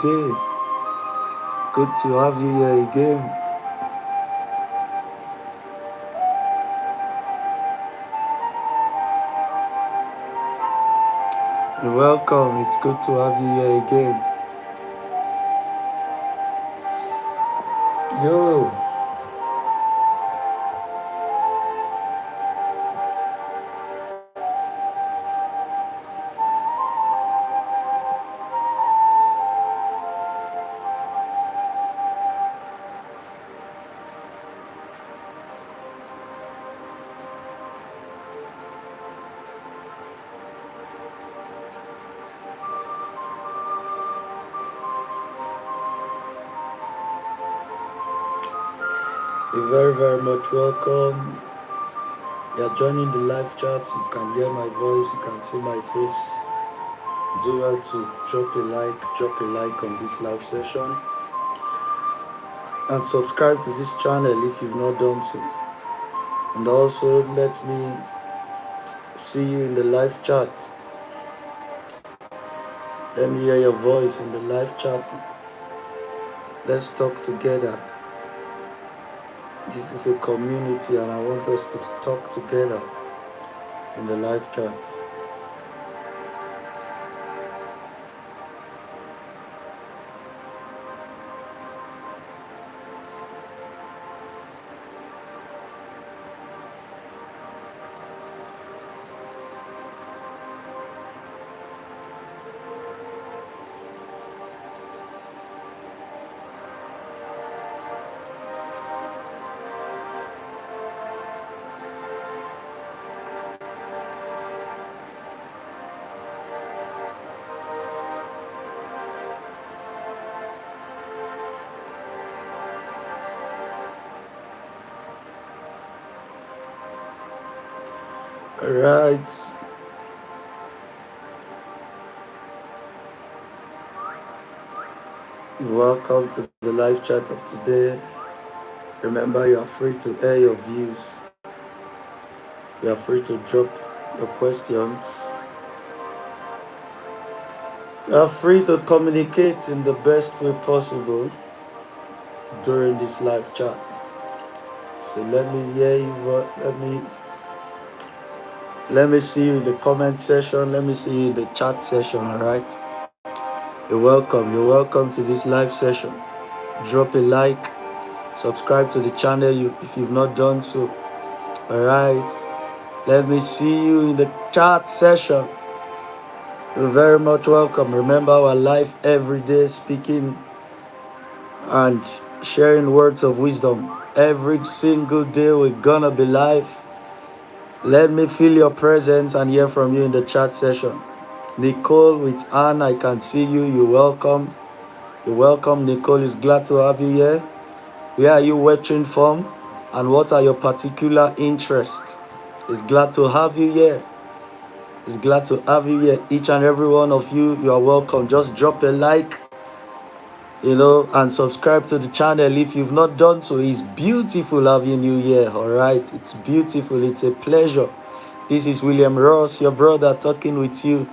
day. Good to have you here again. You're welcome. It's good to have you here again. Yo, you're very much welcome. You're joining the live chat. You can hear my voice. You can see my face. Do well to drop a like on this live session, and subscribe to this channel if you've not done so. And also, let me see you in the live chat. Let me hear your voice in the live chat. Let's talk together. This is a community and I want us to talk together in the live chat. Alright. Welcome to the live chat of today. Remember, you are free to air your views. You are free to drop your questions. You are free to communicate in the best way possible during this live chat. So let me hear you. Let me see you in the comment section. Let me see you in the chat session. All right. You're welcome. You're welcome to this live session. Drop a like. Subscribe to the channel if you've not done so. All right. Let me see you in the chat session. You're very much welcome. Remember, our live every day, speaking and sharing words of wisdom. Every single day we're gonna be live. Let me feel your presence and hear from you in the chat session. Nicole with Anne, I can see you. You're welcome. You're welcome, Nicole. Is glad to have you here. Where are you watching from? And what are your particular interests? It's glad to have you here. It's glad to have you here. Each and every one of you, you are welcome. Just drop a like, and subscribe to the channel if you've not done so. It's beautiful having you here, all right? It's beautiful. It's a pleasure. This is William Ross, your brother, talking with you.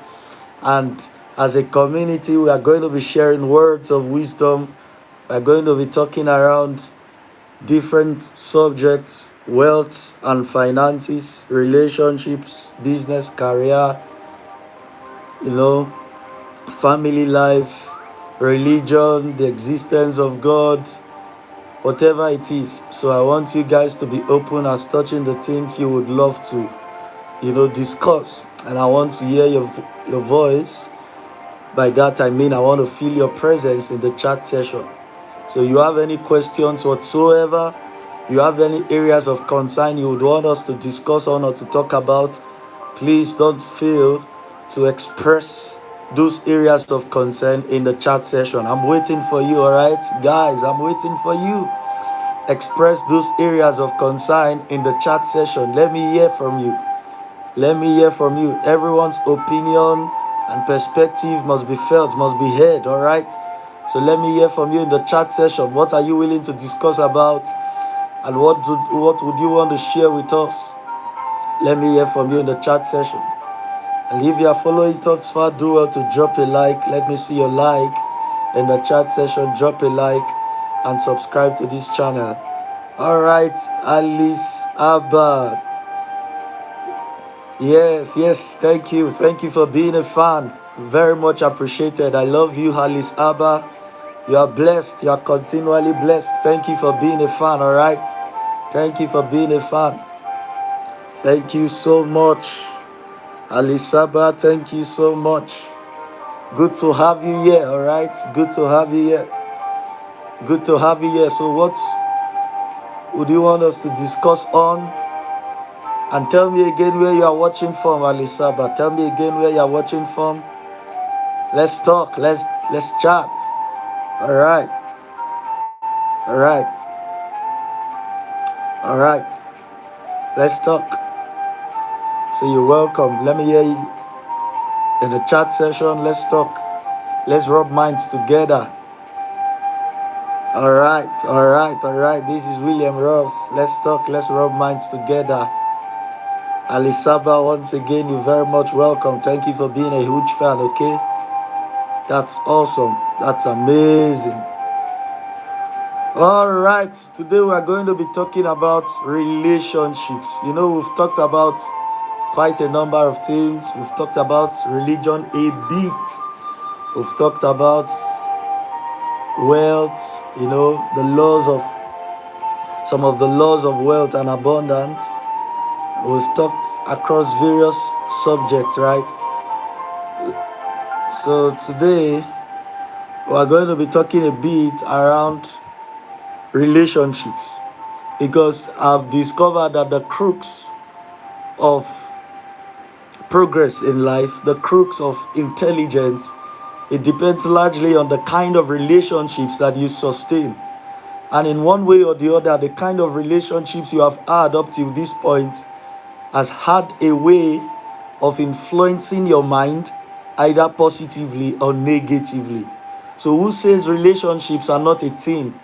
And as a community, we are going to be sharing words of wisdom. We are going to be talking around different subjects: wealth and finances, relationships, business, career, family life, religion, the existence of God, whatever it is. So I want you guys to be open as touching the things you would love to, discuss. And I want to hear your voice. By that I mean I want to feel your presence in the chat session. So you have any questions whatsoever, you have any areas of concern you would want us to discuss on or to talk about, please don't fail to express those areas of concern in the chat session. I'm waiting for you, all right? Guys, I'm waiting for you. Express those areas of concern in the chat session. Let me hear from you. Let me hear from you. Everyone's opinion and perspective must be felt, must be heard, all right? So let me hear from you in the chat session. What are you willing to discuss about? And what would you want to share with us? Let me hear from you in the chat session. And if you are following Thoughts Far, do well to drop a like. Let me see your like. in the chat session, drop a like and subscribe to this channel. All right, Alice Abba. Yes, thank you. Thank you for being a fan. Very much appreciated. I love you, Alice Abba. You are blessed. You are continually blessed. Thank you for being a fan, all right? Thank you for being a fan. Thank you so much. Alice Abba, thank you so much. Good to have you here, all right? Good to have you here. Good to have you here. So what would you want us to discuss on? And tell me again where you are watching from, Alisaba. Tell me again where you are watching from. Let's talk. Let's chat. All right. All right. All right. Let's talk. So you're welcome. Let me hear you in the chat session. Let's talk. Let's rub minds together. All right. All right. All right. This is William Ross. Let's talk. Let's rub minds together. Alisaba, once again, you're very much welcome. Thank you for being a huge fan, okay? That's awesome. That's amazing. All right. Today we are going to be talking about relationships. You know, we've talked about quite a number of things. We've talked about religion a bit. We've talked about wealth, you know, the laws of some of the laws of wealth and abundance. We've talked across various subjects, right? So today we are going to be talking a bit around relationships, because I've discovered that the crux of progress in life, the crux of intelligence, it depends largely on the kind of relationships that you sustain. And in one way or the other, the kind of relationships you have had up to this point has had a way of influencing your mind either positively or negatively. So who says relationships are not a thing?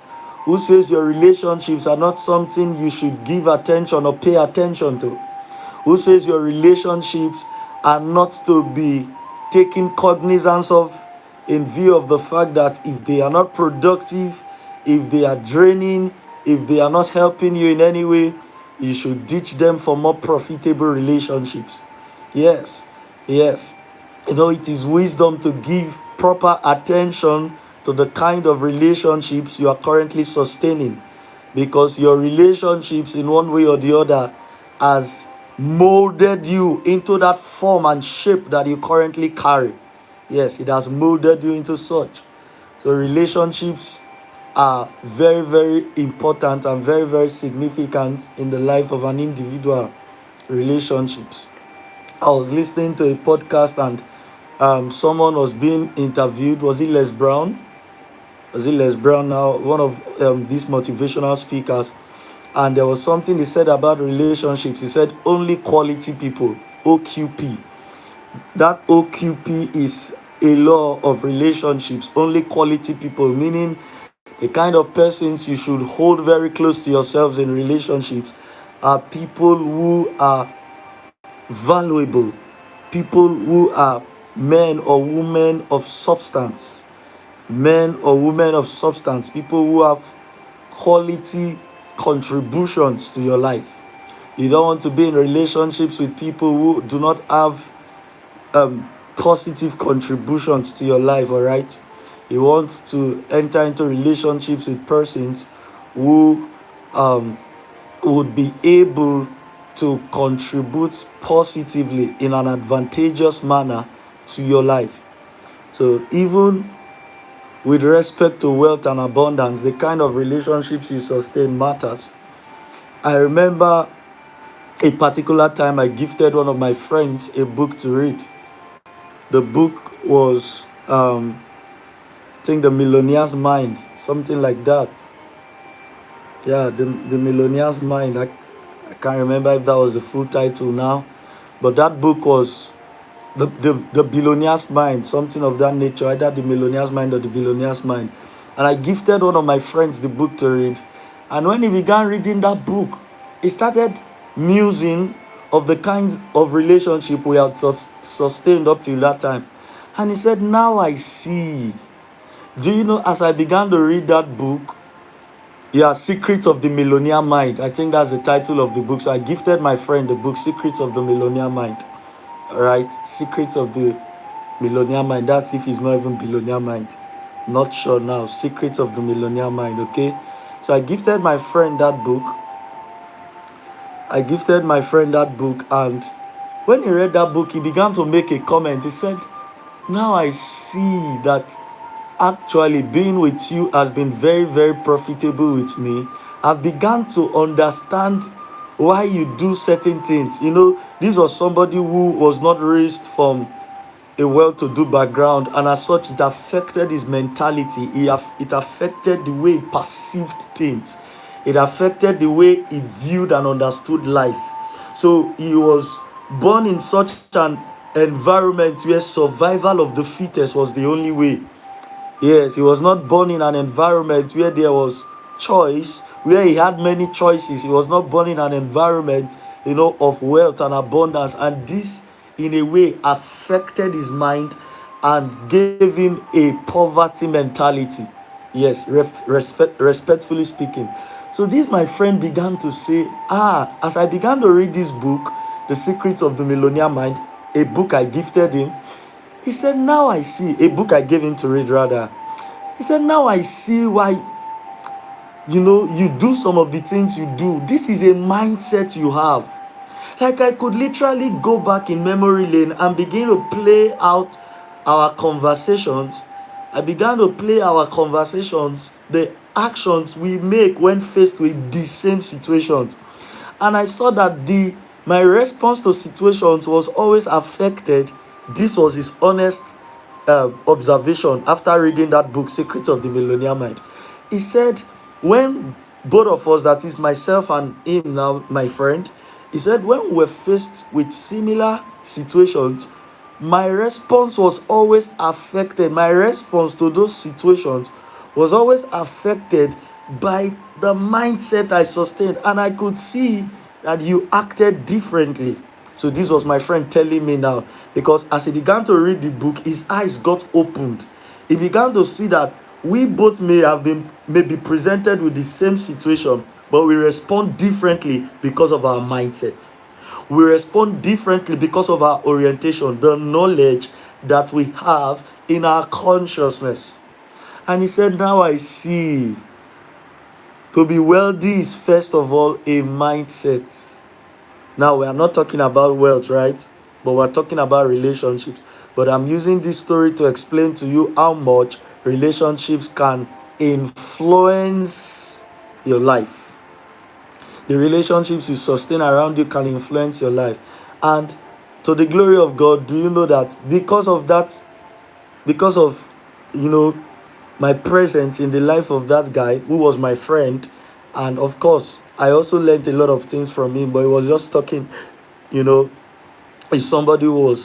Who says your relationships are not something you should give attention or pay attention to? Who says your relationships are not to be taken cognizance of, in view of the fact that if they are not productive, if they are draining, if they are not helping you in any way, you should ditch them for more profitable relationships? Yes. You know, it is wisdom to give proper attention to the kind of relationships you are currently sustaining, because your relationships, in one way or the other, has molded you into that form and shape that you currently carry. Yes, it has molded you into such. So relationships are very, very important and very, very significant in the life of an individual. Relationships. I was listening to a podcast and someone was being interviewed. Was it Les Brown? Was it Les Brown now? One of these motivational speakers. And there was something he said about relationships. He said only quality people, OQP. That OQP is a law of relationships. Only quality people, meaning the kind of persons you should hold very close to yourselves in relationships are people who are valuable, people who are men or women of substance, people who have quality contributions to your life. You don't want to be in relationships with people who do not have positive contributions to your life, all right? You want to enter into relationships with persons who would be able to contribute positively in an advantageous manner to your life. So even with respect to wealth and abundance, the kind of relationships you sustain matters. I remember a particular time I gifted one of my friends a book to read. The book was, I think, The Millionaire's Mind, something like that. Yeah, the Millionaire's Mind. I can't remember if that was the full title now, but that book was the Billionaire's Mind, something of that nature, either The Millionaire's Mind or The Billionaire's Mind. And I gifted one of my friends the book to read. And when he began reading that book, he started musing of the kinds of relationship we had sustained up till that time. And he said, now I see Do you know, as I began to read that book, yeah, Secrets of the Millionaire Mind, I think that's the title of the book. So I gifted my friend the book Secrets of the Millionaire Mind. All right, Secrets of the Millionaire Mind. That's if he's not even billionaire mind. Not sure now. Secrets of the Millionaire Mind. Okay, so I gifted my friend that book. And when he read that book, he began to make a comment. He said, "Now I see that actually being with you has been very, very profitable with me. I've begun to understand why you do certain things." This was somebody who was not raised from a well-to-do background, and as such it affected his mentality. It affected the way he perceived things. It affected the way he viewed and understood life. So he was born in such an environment where survival of the fittest was the only way. Yes, he was not born in an environment where there was choice, where he had many choices. He was not born in an environment, of wealth and abundance. And this, in a way, affected his mind and gave him a poverty mentality. Yes, respectfully speaking. So this, my friend, began to say, as I began to read this book, The Secrets of the Millionaire Mind, a book I gifted him, he said, now I see, a book I gave him to read rather. He said, now I see why, you do some of the things you do. This is a mindset you have. Like, I could literally go back in memory lane and begin to play out our conversations. I began to play our conversations, the actions we make when faced with the same situations. And I saw that my response to situations was always affected. This was his honest observation after reading that book, Secrets of the Millionaire Mind. He said, when both of us, that is myself and him now, my friend, he said, when we were faced with similar situations, my response was always affected. My response to those situations was always affected by the mindset I sustained. And I could see that you acted differently. So this was my friend telling me now, because as he began to read the book, his eyes got opened. He began to see that we both may be presented with the same situation, but we respond differently because of our mindset. We respond differently because of our orientation, the knowledge that we have in our consciousness. And he said, now I see. To be wealthy is first of all a mindset. Now, we are not talking about wealth, right? But we're talking about relationships. But I'm using this story to explain to you how much relationships can influence your life. The relationships you sustain around you can influence your life. And to the glory of God, do you know that because of my presence in the life of that guy who was my friend, and of course, I also learned a lot of things from him, but he was just talking, he's somebody who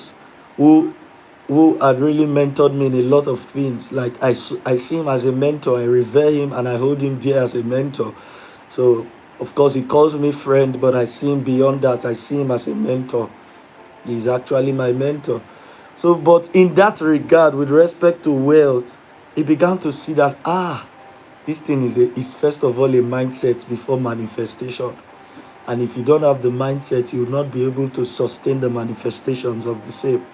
had really mentored me in a lot of things. Like, I see him as a mentor, I revere him, and I hold him dear as a mentor. So, of course, he calls me friend, but I see him beyond that. I see him as a mentor. He's actually my mentor. So, but in that regard, with respect to wealth, he began to see that, this thing is first of all a mindset before manifestation. And if you don't have the mindset, you will not be able to sustain the manifestations of the same.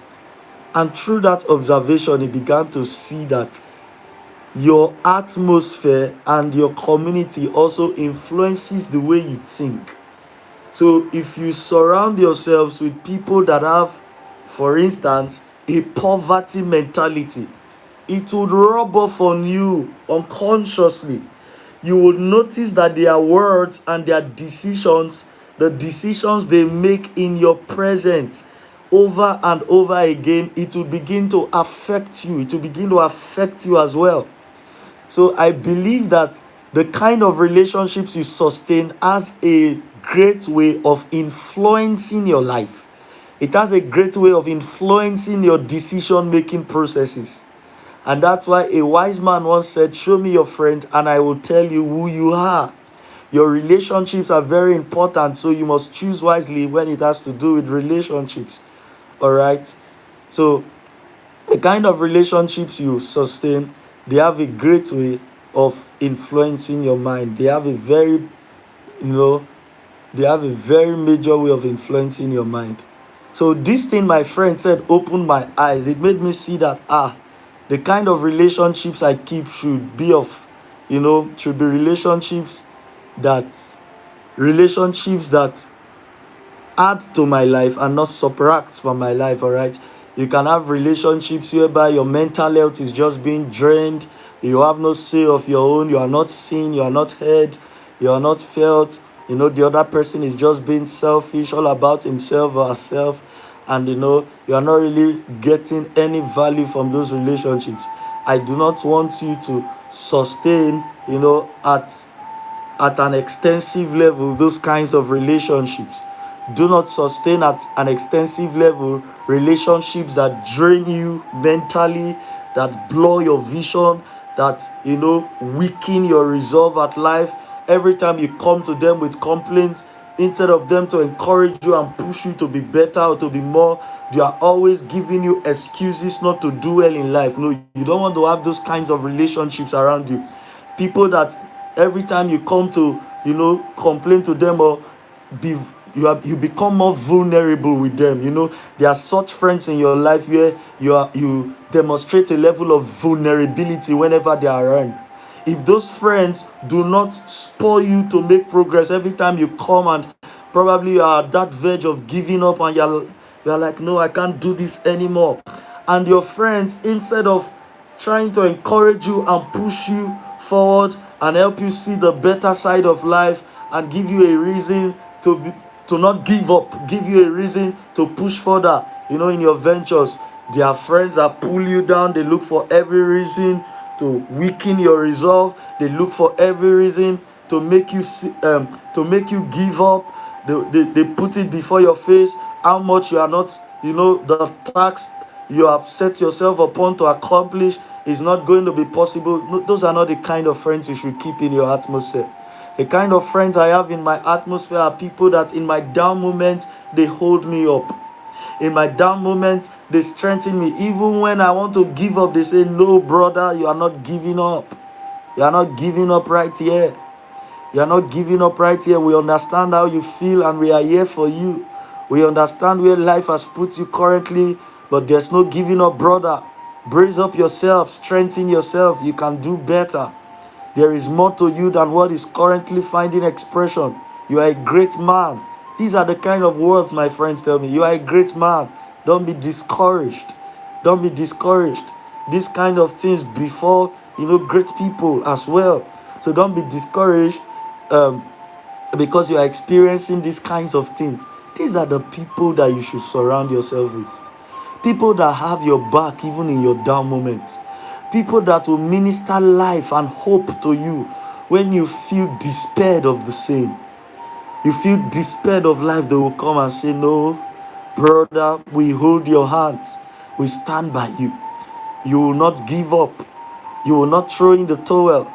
And through that observation, he began to see that your atmosphere and your community also influences the way you think. So if you surround yourselves with people that have, for instance, a poverty mentality, it would rub off on you unconsciously. You would notice that their words and their decisions, the decisions they make in your presence over and over again, it will begin to affect you. It will begin to affect you as well. So I believe that the kind of relationships you sustain has a great way of influencing your life. It has a great way of influencing your decision-making processes. And that's why a wise man once said, show me your friend and I will tell you who you are. Your relationships are very important, so you must choose wisely when it has to do with relationships. All right? So the kind of relationships you sustain They have a great way of influencing your mind. You know, they have a very major way of influencing your mind. So this thing my friend said opened my eyes. It made me see that the kind of relationships I keep should be should be that relationships that add to my life and not subtract from my life. All right, you can have relationships whereby your mental health is just being drained. You have no say of your own. You are not seen, you are not heard, you are not felt. The other person is just being selfish, all about himself or herself, and you are not really getting any value from those relationships. I do not want you to sustain at an extensive level those kinds of relationships. Do not sustain at an extensive level relationships that drain you mentally, that blur your vision, that weaken your resolve at life. Every time you come to them with complaints, instead of them to encourage you and push you to be better or to be more, they are always giving you excuses not to do well in life. No, you don't want to have those kinds of relationships around you. People that every time you come to complain to them or be you become more vulnerable with them. There are such friends in your life where you demonstrate a level of vulnerability whenever they are around. If those friends do not spur you to make progress every time you come, and probably you are at that verge of giving up, and you're like, no, I can't do this anymore, and your friends, instead of trying to encourage you and push you forward and help you see the better side of life and give you a reason to not give up, give you a reason to push further, in your ventures. There are friends that pull you down. They look for every reason to weaken your resolve. They look for every reason to make you give up. They put it before your face how much you are not, the task you have set yourself upon to accomplish is not going to be possible. No, those are not the kind of friends you should keep in your atmosphere. The kind of friends I have in my atmosphere are people that in my down moments, they hold me up. In my down moments, they strengthen me. Even when I want to give up, they say, no, brother, you are not giving up. You are not giving up right here. You are not giving up right here. We understand how you feel and we are here for you. We understand where life has put you currently, but there's no giving up, brother. Brace up yourself, strengthen yourself. You can do better. There is more to you than what is currently finding expression. You are a great man. These are the kind of words my friends tell me. You are a great man. Don't be discouraged. Don't be discouraged. These kind of things befall, great people as well. So don't be discouraged because you are experiencing these kinds of things. These are the people that you should surround yourself with. People that have your back even in your down moments. People that will minister life and hope to you when you feel despaired of the same. You feel despaired of life, they will come and say, no, brother, we hold your hands. We stand by you. You will not give up. You will not throw in the towel.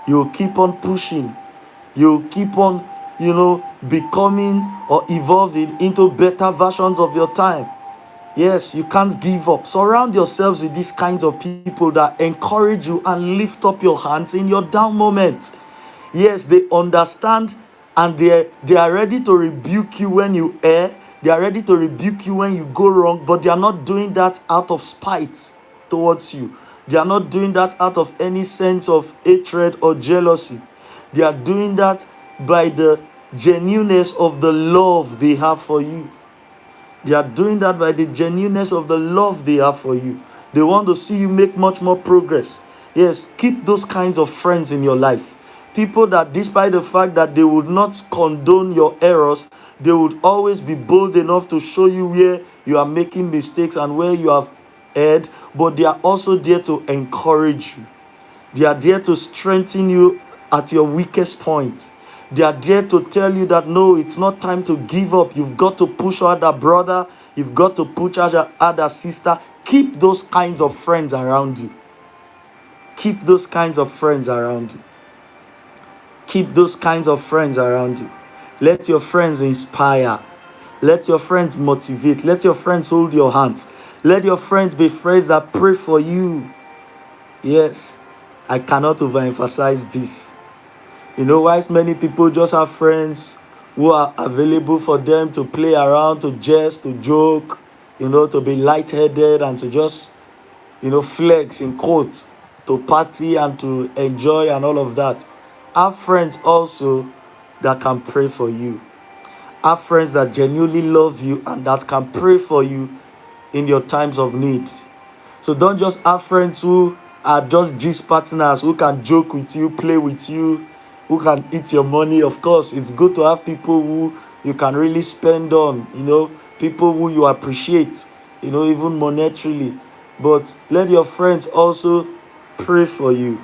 You will keep on pushing. You will keep on, becoming or evolving into better versions of your time. Yes, you can't give up. Surround yourselves with these kinds of people that encourage you and lift up your hands in your down moments. Yes, they understand and they are ready to rebuke you when you err. They are ready to rebuke you when you go wrong, but they are not doing that out of spite towards you. They are not doing that out of any sense of hatred or jealousy. They are doing that by the genuineness of the love they have for you. They are doing that by the genuineness of the love they have for you. They want to see you make much more progress. Yes, keep those kinds of friends in your life. People that, despite the fact that they would not condone your errors, they would always be bold enough to show you where you are making mistakes and where you have erred, but they are also there to encourage you. They are there to strengthen you at your weakest point. They are there to tell you that no, it's not time to give up. You've got to push harder, brother. You've got to push harder, sister. Keep those kinds of friends around you. Keep those kinds of friends around you. Keep those kinds of friends around you. Let your friends inspire. Let your friends motivate. Let your friends hold your hands. Let your friends be friends that pray for you. Yes. I cannot overemphasize this. You know, whilst many people just have friends who are available for them to play around, to jest, to joke, to be lightheaded and to just, flex in quotes, to party and to enjoy and all of that. Have friends also that can pray for you. Have friends that genuinely love you and that can pray for you in your times of need. So don't just have friends who are just gist partners, who can joke with you, play with you, who can eat your money. Of course, it's good to have people who you can really spend on, people who you appreciate, even monetarily. But let your friends also pray for you.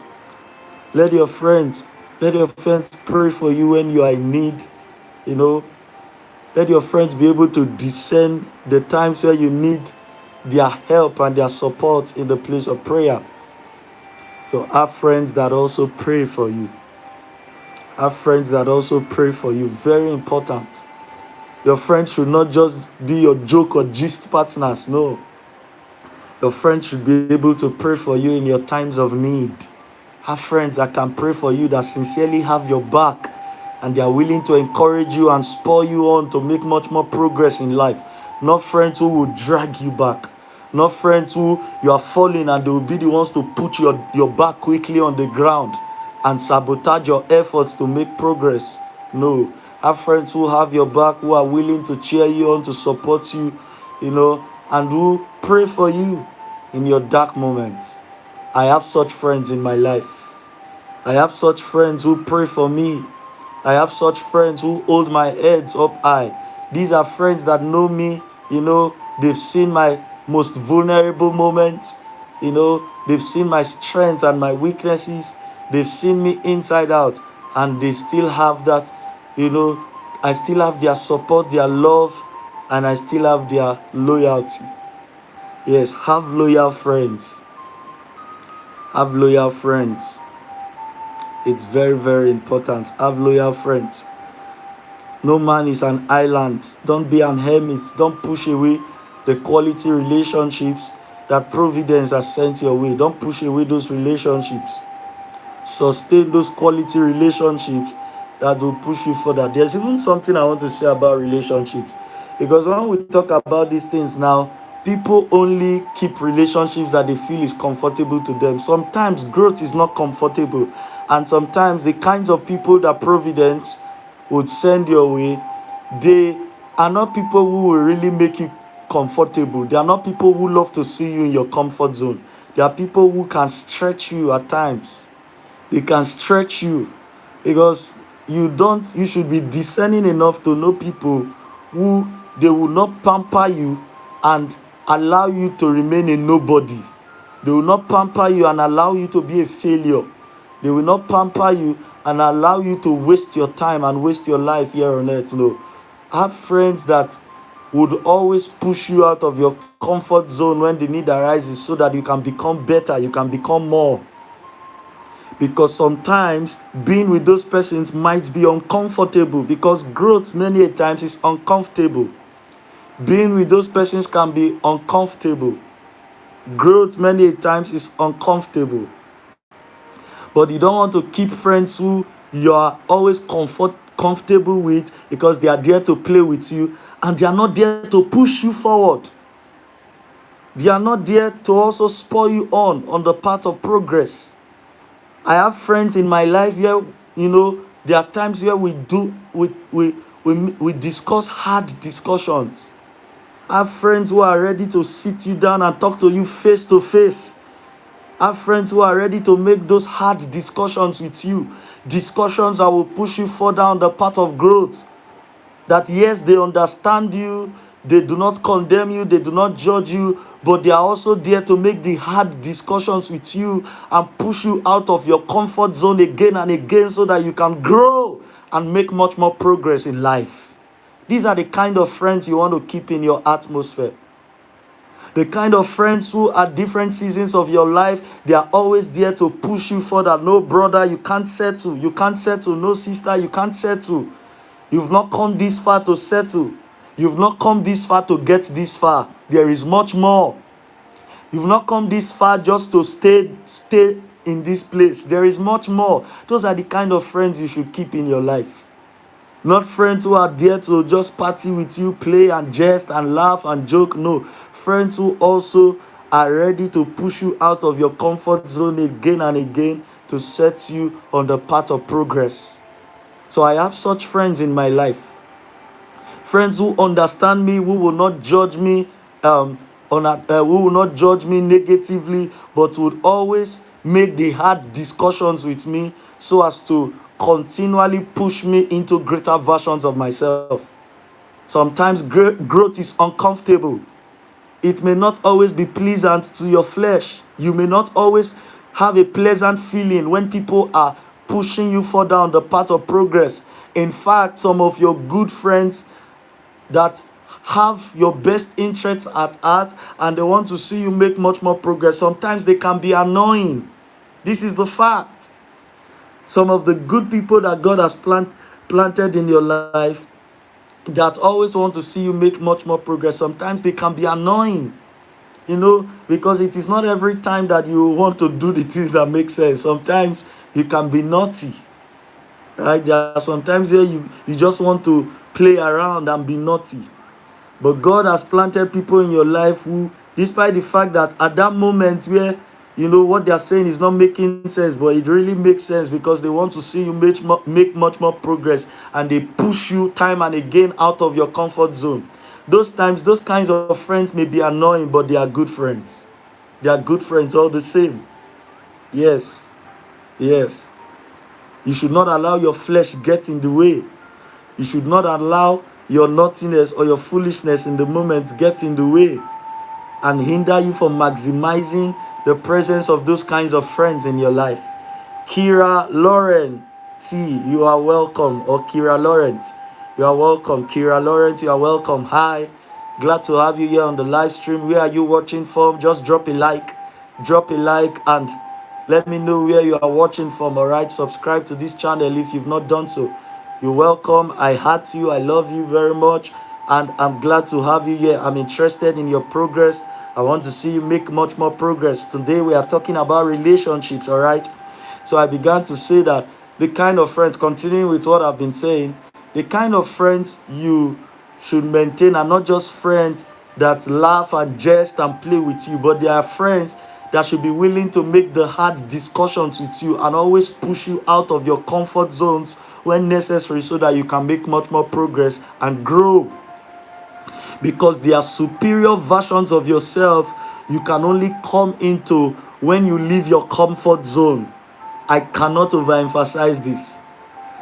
Let your friends pray for you when you are in need, you know. Let your friends be able to discern the times where you need their help and their support in the place of prayer. So have friends that also pray for you. Have friends that also pray for you. Very important. Your friends should not just be your joke or gist partners. No. Your friends should be able to pray for you in your times of need. Have friends that can pray for you, that sincerely have your back, and they are willing to encourage you and spur you on to make much more progress in life. Not friends who will drag you back. Not friends who you are falling and they will be the ones to put your back quickly on the ground and sabotage your efforts to make progress. No. Have friends who have your back, who are willing to cheer you on, to support you, and who pray for you in your dark moments. I have such friends in my life. I have such friends who pray for me. I have such friends who hold my heads up high. These are friends that know me, they've seen my most vulnerable moments, they've seen my strengths and my weaknesses, they've seen me inside out, and they still have that, I still have their support, their love, and I still have their loyalty. Yes, have loyal friends. Have loyal friends. It's very, very important. Have loyal friends. No man is an island. Don't be an hermit. Don't push away the quality relationships that Providence has sent your way. Don't push away those relationships. Sustain those quality relationships that will push you further. There's even something I want to say about relationships. Because when we talk about these things now, people only keep relationships that they feel is comfortable to them. Sometimes growth is not comfortable. And sometimes the kinds of people that Providence would send your way, they are not people who will really make you comfortable. They are not people who love to see you in your comfort zone. They are people who can stretch you at times. They can stretch you because you should be discerning enough to know people who they will not pamper you and allow you to remain a nobody. They will not pamper you and allow you to be a failure. They will not pamper you and allow you to waste your time and waste your life here on earth. No. Have friends that would always push you out of your comfort zone when the need arises so that you can become better, you can become more. Because sometimes being with those persons might be uncomfortable, because growth many a times is uncomfortable. Being with those persons can be uncomfortable. Growth many a times is uncomfortable. But you don't want to keep friends who you are always comfortable with, because they are there to play with you and they are not there to push you forward. They are not there to also spur you on the path of progress. I have friends in my life where, there are times where we discuss hard discussions. I have friends who are ready to sit you down and talk to you face to face. I have friends who are ready to make those hard discussions with you. Discussions that will push you further on the path of growth. That yes, they understand you, they do not condemn you, they do not judge you, but they are also there to make the hard discussions with you and push you out of your comfort zone again and again so that you can grow and make much more progress in life. These are the kind of friends you want to keep in your atmosphere. The kind of friends who at different seasons of your life, they are always there to push you further. No, brother, you can't settle. You can't settle. No, sister, you can't settle. You've not come this far to settle. You've not come this far to get this far. There is much more. You've not come this far just to stay in this place. There is much more. Those are the kind of friends you should keep in your life. Not friends who are there to just party with you, play and jest and laugh and joke. No. Friends who also are ready to push you out of your comfort zone again and again to set you on the path of progress. So I have such friends in my life. Friends who understand me, who will not judge me, who will not judge me negatively, but would always make the hard discussions with me so as to continually push me into greater versions of myself. Sometimes growth is uncomfortable. It may not always be pleasant to your flesh. You may not always have a pleasant feeling when people are pushing you further on the path of progress. In fact, some of your good friends that have your best interests at heart and they want to see you make much more progress, sometimes they can be annoying. This is the fact. Some of the good people that God has planted in your life that always want to see you make much more progress, sometimes they can be annoying, because it is not every time that you want to do the things that make sense. Sometimes you can be naughty, right? There are sometimes where you just want to play around and be naughty. But God has planted people in your life who, despite the fact that at that moment where what they are saying is not making sense, but it really makes sense because they want to see you make much more progress, and they push you time and again out of your comfort zone. Those kinds of friends may be annoying, but they are good friends. They are good friends all the same. Yes. You should not allow your flesh get in the way. You should not allow your naughtiness or your foolishness in the moment get in the way and hinder you from maximizing the presence of those kinds of friends in your life. Kira Lauren T, you are welcome. Or Kira Laurent, you are welcome. Kira Laurent, you are welcome. Hi, glad to have you here on the live stream. Where are you watching from? Just drop a like and let me know where you are watching from. All right, subscribe to this channel if you've not done so. You're welcome. I heart you. I love you very much, and I'm glad to have you here. I'm interested in your progress. I want to see you make much more progress. Today we are talking about relationships, all right? So I began to say that the kind of friends, continuing with what I've been saying, the kind of friends you should maintain are not just friends that laugh and jest and play with you, but they are friends that should be willing to make the hard discussions with you and always push you out of your comfort zones when necessary so that you can make much more progress and grow. Because they are superior versions of yourself you can only come into when you leave your comfort zone. I cannot overemphasize this.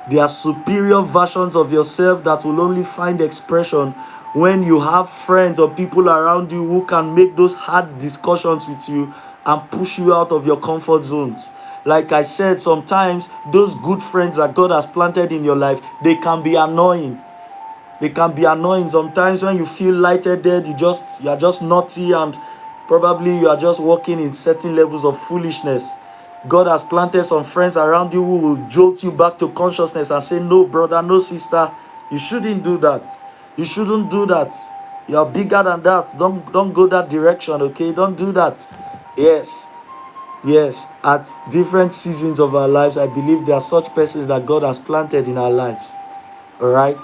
They are superior versions of yourself that will only find expression when you have friends or people around you who can make those hard discussions with you and push you out of your comfort zones. Like I said, sometimes those good friends that God has planted in your life, they can be annoying. They can be annoying. Sometimes when you feel lightheaded, you are just naughty, and probably you are just walking in certain levels of foolishness. God has planted some friends around you who will jolt you back to consciousness and say, no, brother, no, sister, you shouldn't do that. You shouldn't do that. You are bigger than that. Don't go that direction, okay? Don't do that. Yes, at different seasons of our lives, I believe there are such persons that God has planted in our lives. All right?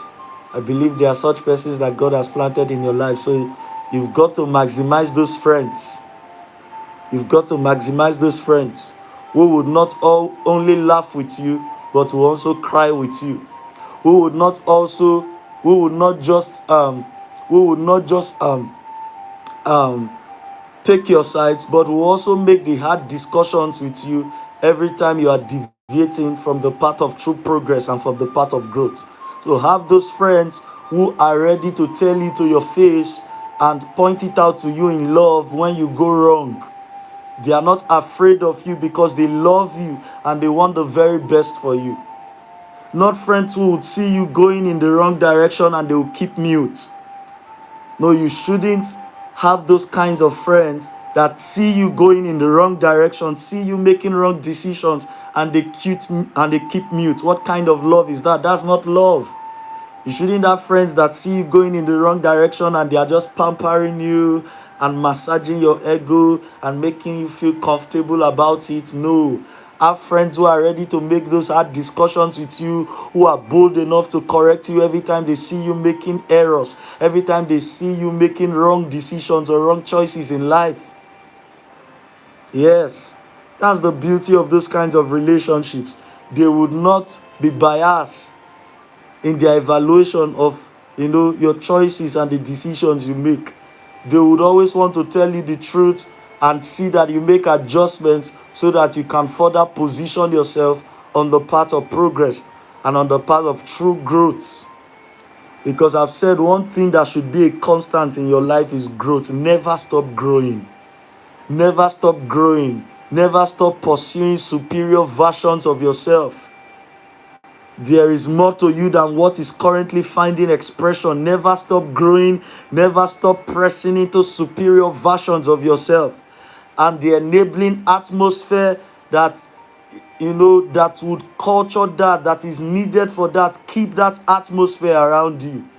I believe there are such persons that God has planted in your life. So you've got to maximize those friends. You've got to maximize those friends who would not only laugh with you, but will also cry with you. Who would not just take your sides, but will also make the hard discussions with you every time you are deviating from the path of true progress and from the path of growth. So have those friends who are ready to tell you to your face and point it out to you in love when you go wrong. They are not afraid of you because they love you and they want the very best for you. Not friends who would see you going in the wrong direction and they will keep mute. No, you shouldn't have those kinds of friends that see you going in the wrong direction, see you making wrong decisions, and they keep mute. What kind of love is that? That's not love. You shouldn't have friends that see you going in the wrong direction and they are just pampering you and massaging your ego and making you feel comfortable about it. No. Have friends who are ready to make those hard discussions with you, who are bold enough to correct you every time they see you making errors, every time they see you making wrong decisions or wrong choices in life. Yes, that's the beauty of those kinds of relationships. They would not be biased in their evaluation of your choices and the decisions you make. They would always want to tell you the truth and see that you make adjustments so that you can further position yourself on the path of progress and on the path of true growth. Because I've said one thing that should be a constant in your life is growth. Never stop growing. Never stop growing. Never stop pursuing superior versions of yourself. There is more to you than what is currently finding expression. Never stop growing. Never stop pressing into superior versions of yourself. And the enabling atmosphere that that would culture that is needed for that. Keep that atmosphere around you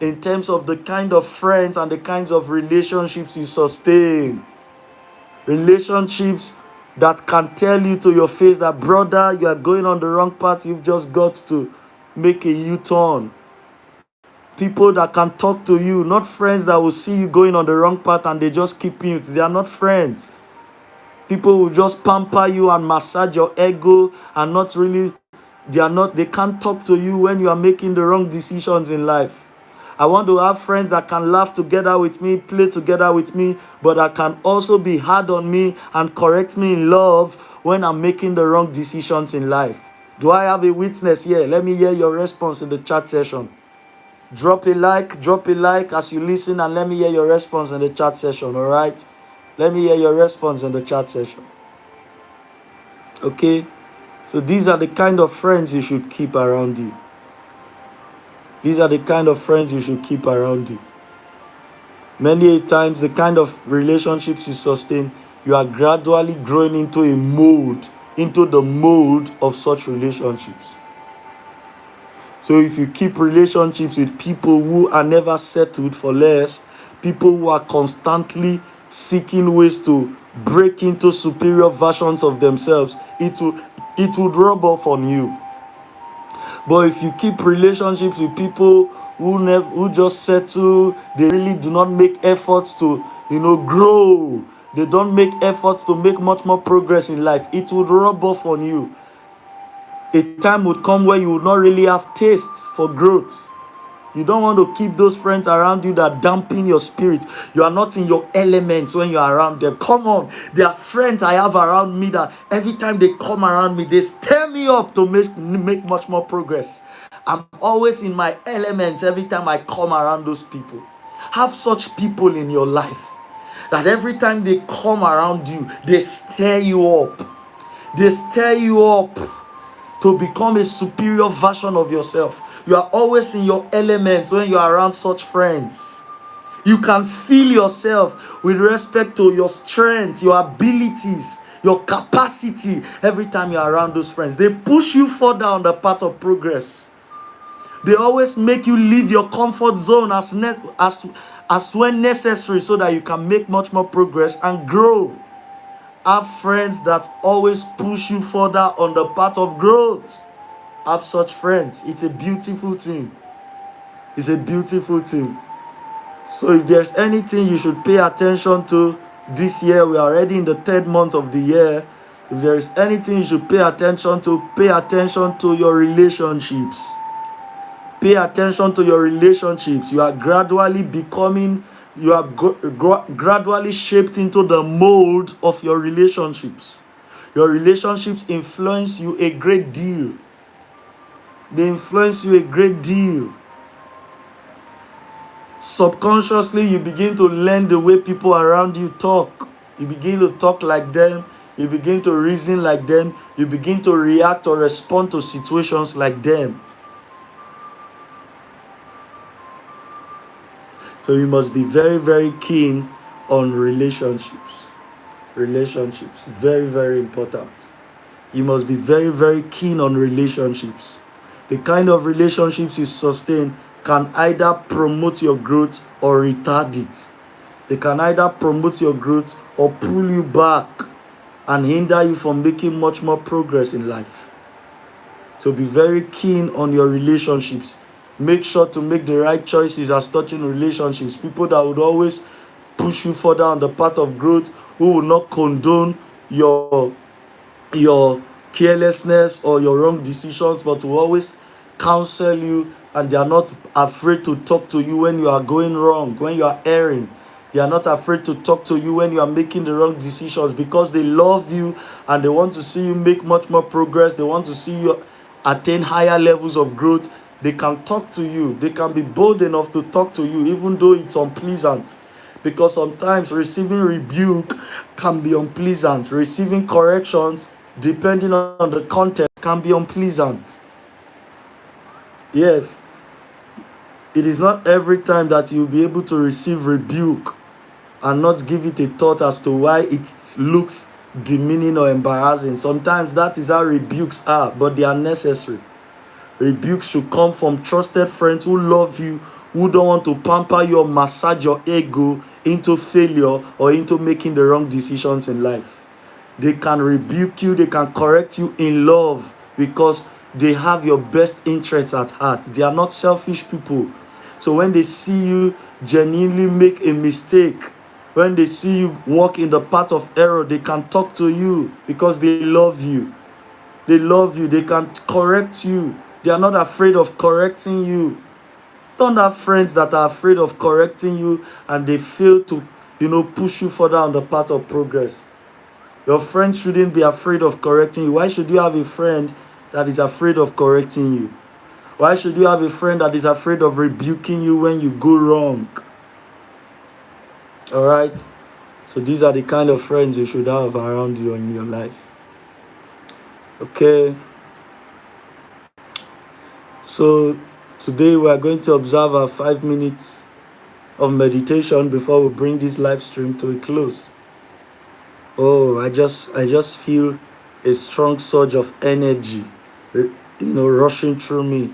in terms of the kind of friends and the kinds of relationships you sustain. Relationships that can tell you to your face that, brother, you are going on the wrong path. You've just got to make a U-turn. People that can talk to you, not friends that will see you going on the wrong path and they just keep mute. They are not friends. People will just pamper you and massage your ego and not really, they can't talk to you when you are making the wrong decisions in life. I want to have friends that can laugh together with me, play together with me, but that can also be hard on me and correct me in love when I'm making the wrong decisions in life. Do I have a witness here? Let me hear your response in the chat session. Drop a like as you listen, and let me hear your response in the chat session, all right? Let me hear your response in the chat session. Okay? So these are the kind of friends you should keep around you. These are the kind of friends you should keep around you. Many times, the kind of relationships you sustain, you are gradually growing into the mold of such relationships. So if you keep relationships with people who are never settled for less, people who are constantly seeking ways to break into superior versions of themselves, it would rub off on you. But if you keep relationships with people who just settle, they really do not make efforts to grow. They don't make efforts to make much more progress in life. It would rub off on you. A time would come where you would not really have taste for growth. You don't want to keep those friends around you that dampen your spirit. You are not in your elements when you are around them. Come on. There are friends I have around me that every time they come around me, they stir me up to make much more progress. I'm always in my elements every time I come around those people. Have such people in your life that every time they come around you, they stir you up. They stir you up to become a superior version of yourself. You are always in your elements when you are around such friends. You can feel yourself with respect to your strengths, your abilities, your capacity every time you are around those friends. They push you further on the path of progress. They always make you leave your comfort zone as when necessary so that you can make much more progress and grow. Have friends that always push you further on the path of growth. Have such friends. It's a beautiful thing. It's a beautiful thing. So if there's anything you should pay attention to this year, we are already in the 3rd month of the year. If there is anything you should pay attention to your relationships. Pay attention to your relationships. You are gradually gradually shaped into the mold of your relationships. Your relationships influence you a great deal. They influence you a great deal. Subconsciously, you begin to learn the way people around you talk. You begin to talk like them. You begin to reason like them. You begin to react or respond to situations like them. So you must be very, very keen on relationships. Relationships, very, very important. You must be very, very keen on relationships. The kind of relationships you sustain can either promote your growth or retard it. They can either promote your growth or pull you back and hinder you from making much more progress in life. So be very keen on your relationships. Make sure to make the right choices as touching relationships. People that would always push you further on the path of growth, who will not condone your carelessness or your wrong decisions, but will always counsel you, and they are not afraid to talk to you when you are going wrong, when you are erring. They are not afraid to talk to you when you are making the wrong decisions, because they love you and they want to see you make much more progress. They want to see you attain higher levels of growth. They can talk to you. They can be bold enough to talk to you, even though it's unpleasant. Because sometimes receiving rebuke can be unpleasant. Receiving corrections, depending on the context, can be unpleasant. Yes, it is not every time that you'll be able to receive rebuke and not give it a thought as to why it looks demeaning or embarrassing. Sometimes that is how rebukes are, but they are necessary. Rebukes should come from trusted friends who love you, who don't want to pamper you or massage your ego into failure or into making the wrong decisions in life. They can rebuke you, they can correct you in love, because they have your best interests at heart. They are not selfish people. So when they see you genuinely make a mistake, when they see you walk in the path of error, they can talk to you because they love you. They love you. They can correct you. They are not afraid of correcting you. Don't have friends that are afraid of correcting you and they fail to, push you further on the path of progress. Your friends shouldn't be afraid of correcting you. Why should you have a friend that is afraid of correcting you? Why should you have a friend that is afraid of rebuking you when you go wrong? All right? So these are the kind of friends you should have around you in your life. Okay? So today we are going to observe our 5 minutes of meditation before we bring this live stream to a close. Oh, I just feel a strong surge of energy, rushing through me.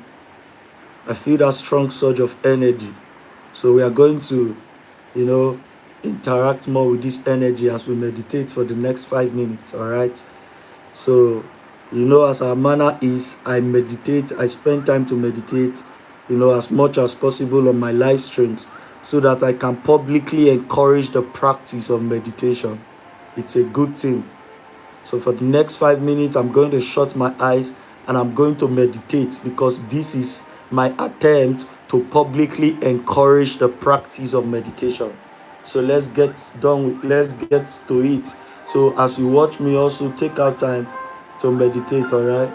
I feel that strong surge of energy. So we are going to, interact more with this energy as we meditate for the next 5 minutes. All right. So, as our manner is, I meditate, I spend time to meditate, as much as possible on my live streams, so that I can publicly encourage the practice of meditation. It's a good thing. So for the next 5 minutes, I'm going to shut my eyes and I'm going to meditate, because this is my attempt to publicly encourage the practice of meditation. So let's get to it. So as you watch me, also take out time to meditate, all right?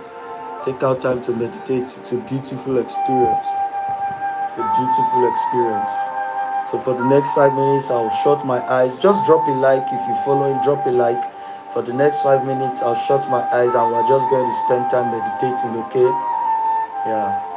Take out time to meditate. It's a beautiful experience. It's a beautiful experience. So for the next 5 minutes, I'll shut my eyes. Just drop a like if you're following, drop a like. For the next 5 minutes, I'll shut my eyes and we're just going to spend time meditating, okay? Yeah.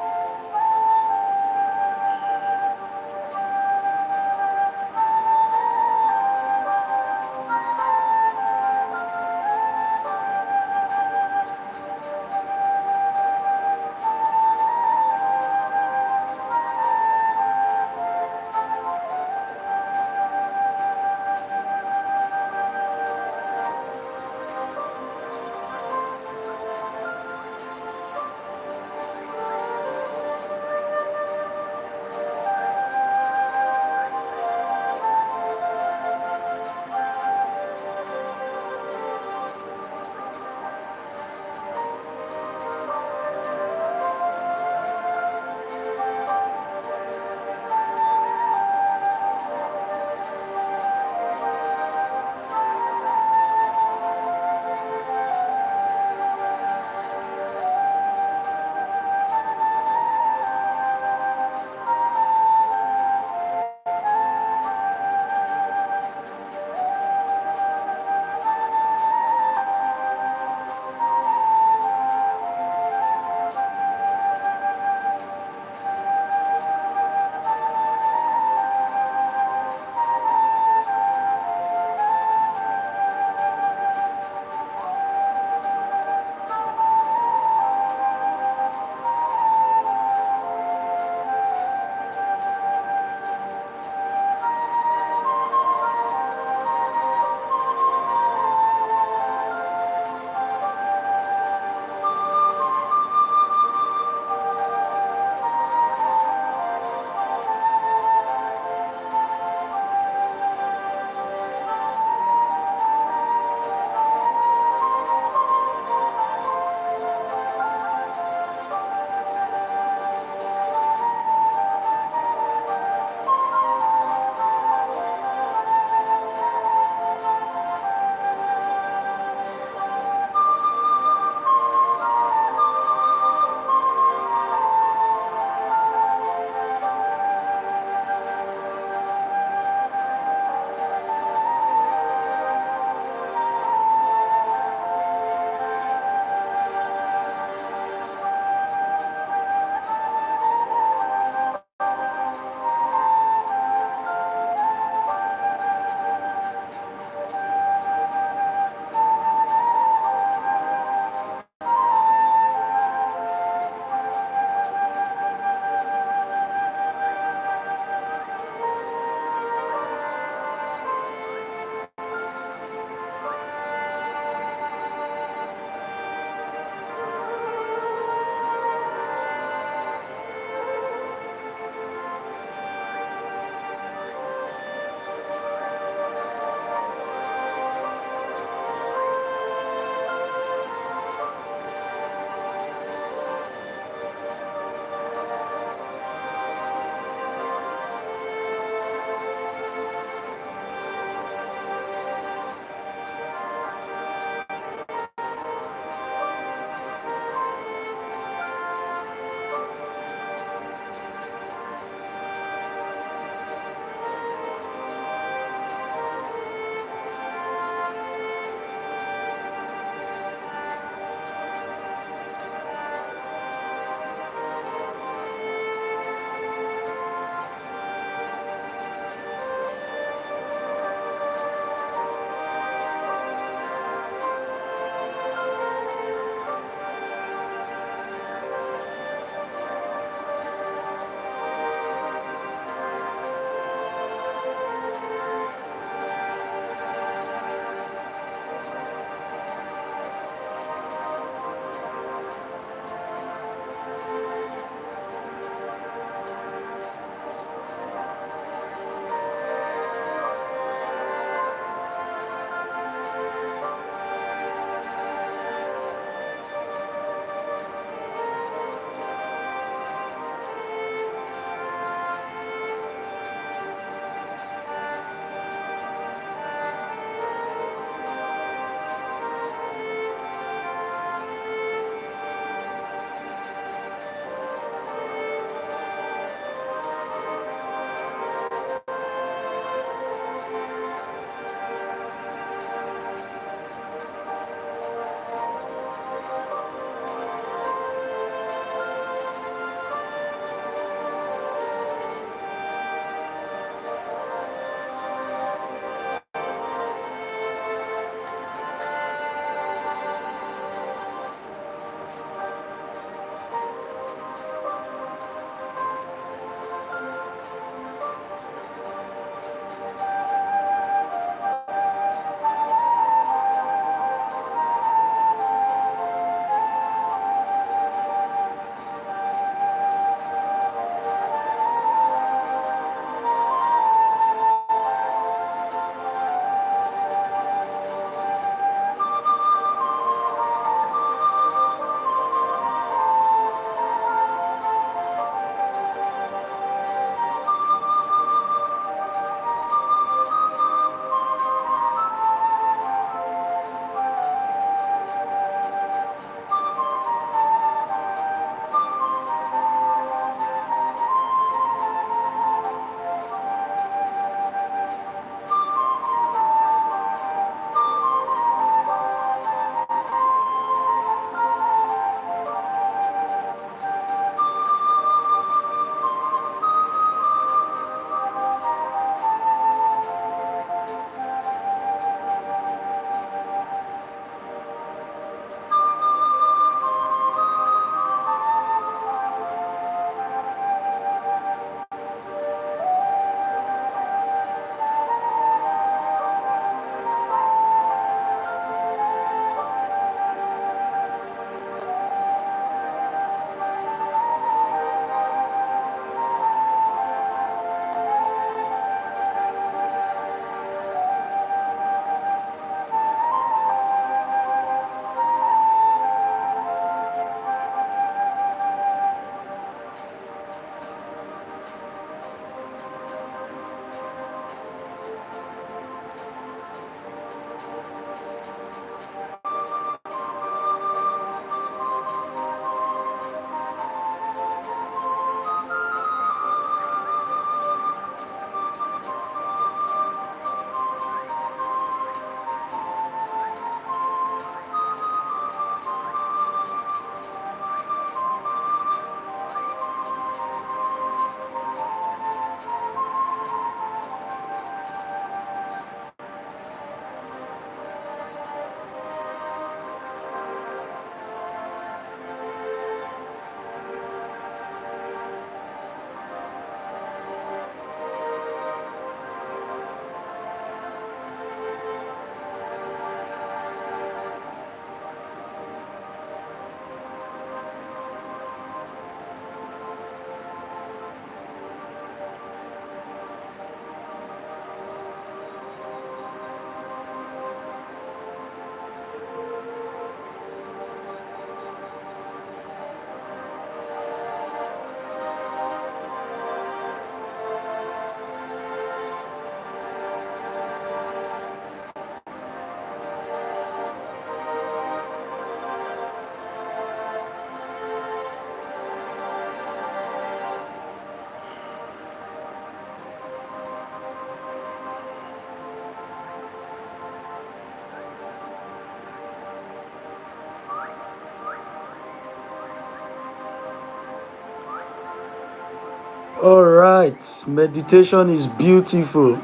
All right, meditation is beautiful.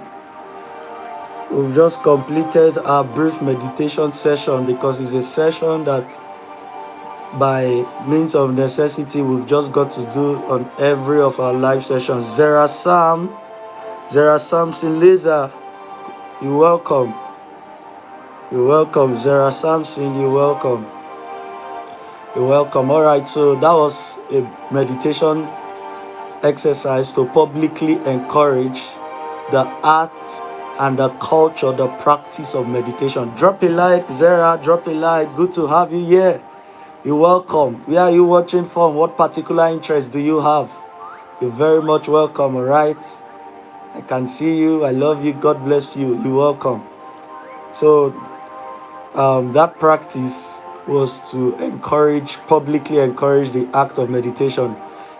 We've just completed our brief meditation session because it's a session that, by means of necessity, we've just got to do on every of our live sessions. Zera Samson Laser, you're welcome. You're welcome. Zera Samson, you're welcome. You're welcome. All right, so that was a meditation exercise to publicly encourage the art and the culture, the practice of meditation. Drop a like, Zera, drop a like. Good to have you here. You're welcome. Where are you watching from? What particular interest do you have? You're very much welcome, all right? I can see you. I love you. God bless you. You're welcome. So that practice was to publicly encourage the act of meditation.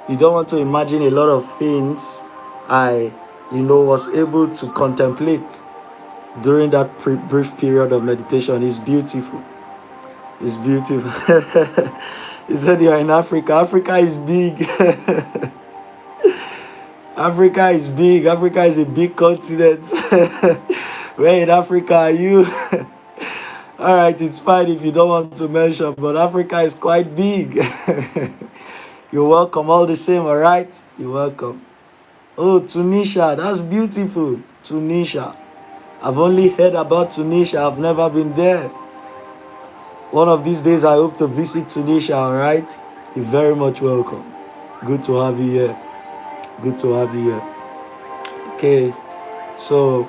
You don't want to imagine a lot of things I, was able to contemplate during that brief period of meditation. It's beautiful. It's beautiful. You said you're in Africa. Africa is big. Africa is big. Africa is a big continent. Where in Africa are you? All right, it's fine if you don't want to mention, but Africa is quite big. You're welcome all the same, all right? You're welcome. Oh, Tunisia, that's beautiful. Tunisia. I've only heard about Tunisia. I've never been there. One of these days, I hope to visit Tunisia, all right? You're very much welcome. Good to have you here. Good to have you here. Okay, so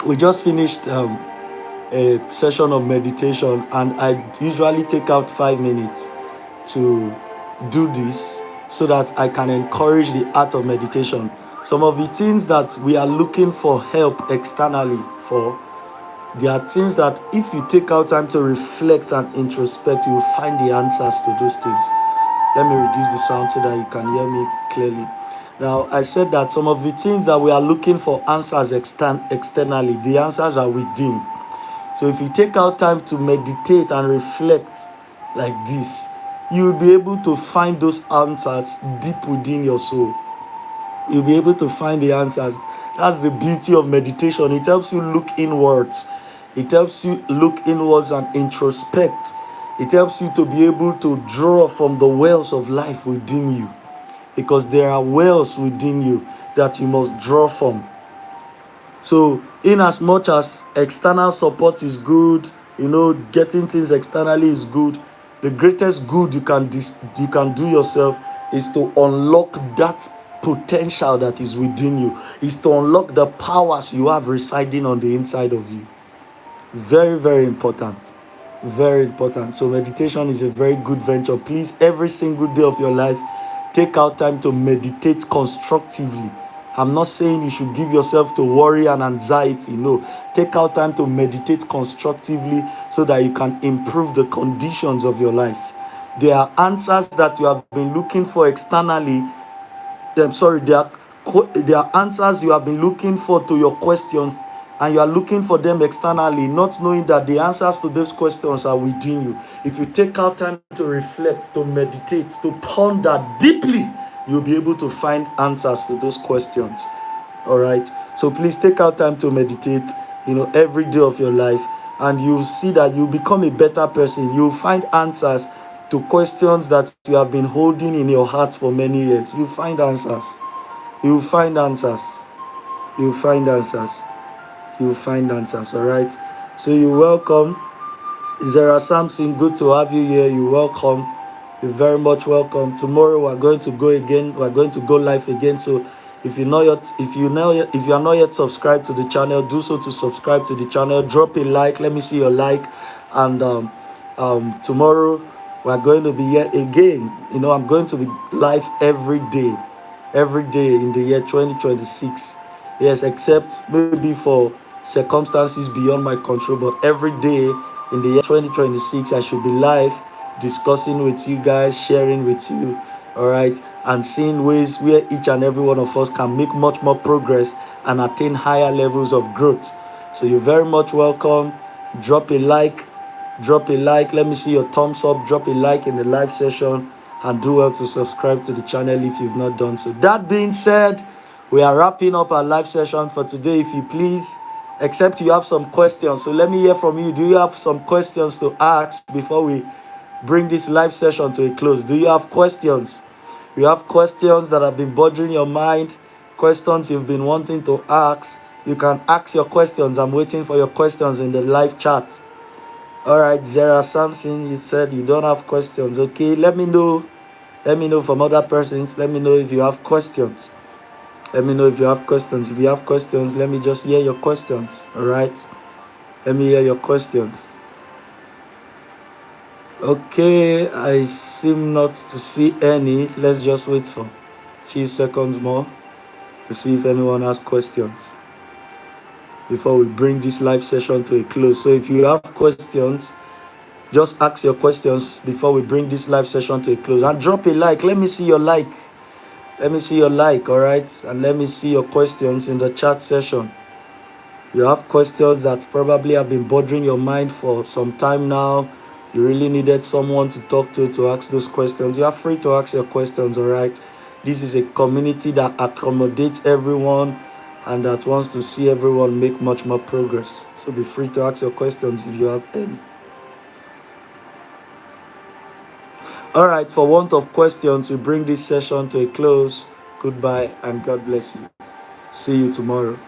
we just finished a session of meditation, and I usually take out 5 minutes to do this so that I can encourage the art of meditation. Some of the things that we are looking for help externally for, there are things that if you take out time to reflect and introspect, you will find the answers to those things. Let me reduce the sound so that you can hear me clearly. Now, I said that some of the things that we are looking for answers externally, the answers are within. So if you take out time to meditate and reflect like this, you will be able to find those answers deep within your soul. You'll be able to find the answers. That's the beauty of meditation. It helps you look inwards. It helps you look inwards and introspect. It helps you to be able to draw from the wells of life within you, because there are wells within you that you must draw from. So in as much as external support is good, getting things externally is good, the greatest good you can do yourself is to unlock that potential that is within you, is to unlock the powers you have residing on the inside of you. Very, very important. Very important. So meditation is a very good venture. Please, every single day of your life, take out time to meditate constructively. I'm not saying you should give yourself to worry and anxiety. No, take out time to meditate constructively so that you can improve the conditions of your life. There are answers that you have been looking for externally. There are answers you have been looking for to your questions, and you are looking for them externally, not knowing that the answers to those questions are within you. If you take out time to reflect, to meditate, to ponder deeply, you'll be able to find answers to those questions. All right. So please take out time to meditate, every day of your life, and you'll see that you become a better person. You'll find answers to questions that you have been holding in your heart for many years. You'll find answers. You'll find answers. You'll find answers. You'll find answers. All right. So you're welcome. Zera Samson, good to have you here. You're welcome. You're very much welcome. Tomorrow we're going to go again. We're going to go live again. So if you are not yet subscribed to the channel, do so to subscribe to the channel. Drop a like. Let me see your like. And tomorrow we're going to be here again. I'm going to be live every day in the year 2026. Yes, except maybe for circumstances beyond my control, but every day in the year 2026 I should be live discussing with you guys, sharing with you, all right, and seeing ways where each and every one of us can make much more progress and attain higher levels of growth. So you're very much welcome. Drop a like. Let me see your thumbs up. Drop a like in the live session. and do well to subscribe to the channel if you've not done so. That being said, we are wrapping up our live session for today. If you please, except you have some questions. So let me hear from you. Do you have some questions to ask before we bring this live session to a close? Do you have questions? You have questions that have been bothering your mind, questions you've been wanting to ask. You can ask your questions. I'm waiting for your questions in the live chat. All right, Zara Samson, you said you don't have questions. Okay, let me know. Let me know from other persons. Let me know if you have questions. Let me know if you have questions. If you have questions, let me just hear your questions. All right, let me hear your questions. Okay, I seem not to see any. Let's just wait for a few seconds more to see if anyone has questions before we bring this live session to a close. So if you have questions, just ask your questions before we bring this live session to a close. And drop a like. Let me see your like. Let me see your like, all right? And let me see your questions in the chat session. You have questions that probably have been bothering your mind for some time now. You really needed someone to talk to ask those questions. You are free to ask your questions, all right? This is a community that accommodates everyone and that wants to see everyone make much more progress. So be free to ask your questions if you have any. All right, for want of questions, we bring this session to a close. Goodbye and God bless you. See you tomorrow.